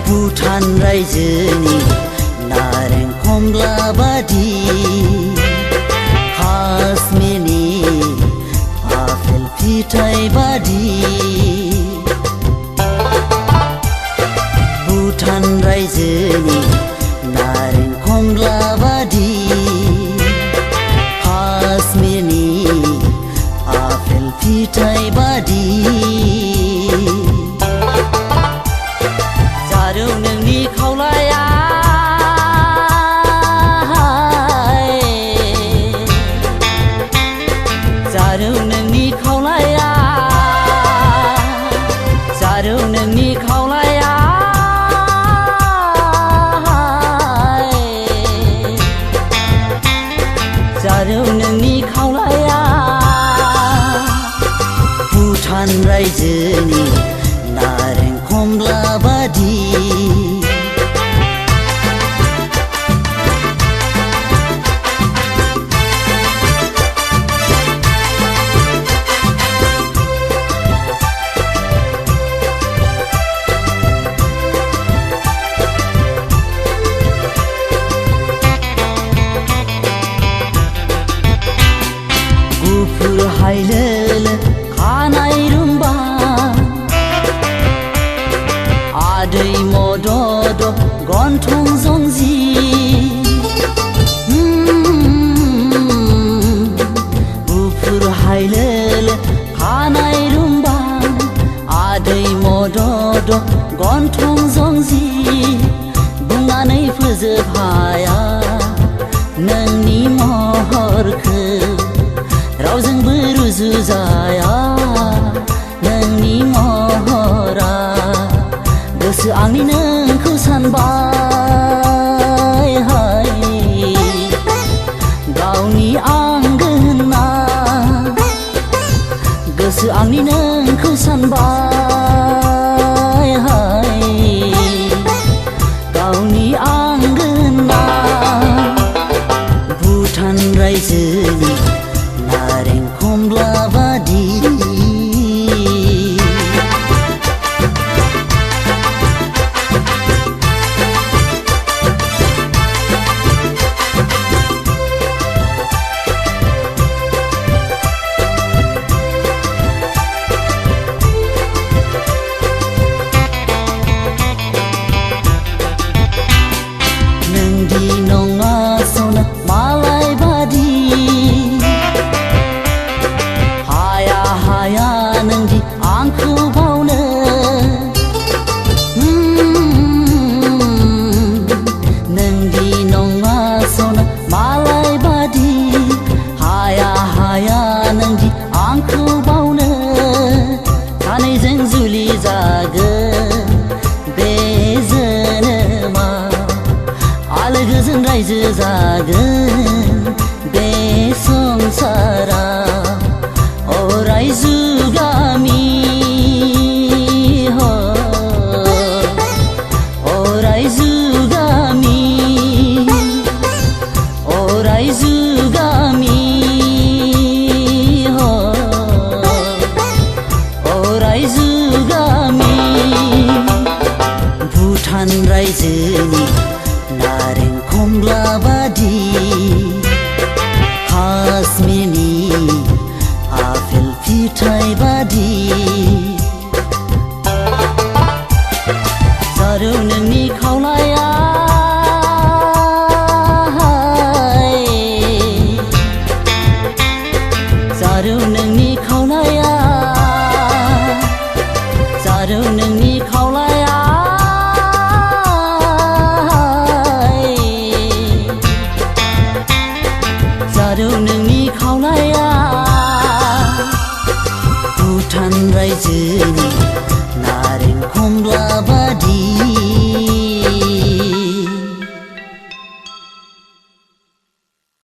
भुटान रायजोनि नारें खमला बादि काश्मीरनि आपेल फिथाइ बादि भुटान रायजोनि नारें खमला बादि काश्मीरनि आपेल फिथाइ बादि जारौ नोंनि खावलाया जारौ नोंनि खावलाया जारौ नोंनि खावलाया जारौ नोंनि खावलाया भुटान रायजोनि नारें खमला बादि गुफुर हायलोलो खानाय रुम्बा आदै मदद गन्थं जंजि गुफुर हायलोलो खानाय रुम्बा आदै मदद गन्थं जंजि बुंनानै फोजोबहाया नोंनि महरखौ रावजोंबो रुजुजाया नोंनि महरा गोसो आंनि नोंखौ सानबाय हाय गावनि आंगो होनना गोसो आंनि नोंखौ सानबाय हाय गावनि आंगो होनना भुटान रायजोनि नारें खमला बादि नोंदि नङा सना मालाय बादि हाया हाया नोंदि आंखौ बावनो नोंदि नङा सना मालाय बादि हाया हाया नोंदि आंखौ बावनो सानैजों जुलि जागोन बे जोनोमा आलो गोजोन रायजो जागोन बे संसारा अराय जुगामि अराय जुगामि अराय जुगामि अराय जुगामि भुटान रायजोनि नारें खमला बादि काश्मीरनि आपेल फिथाइ बादि जारौ नोंनि खावलाया जारौ नोंनि खावलाया जारौ नोंनि खावलाया जारौ नोंनि खावलाया भुटान रायजोनि नारें खमला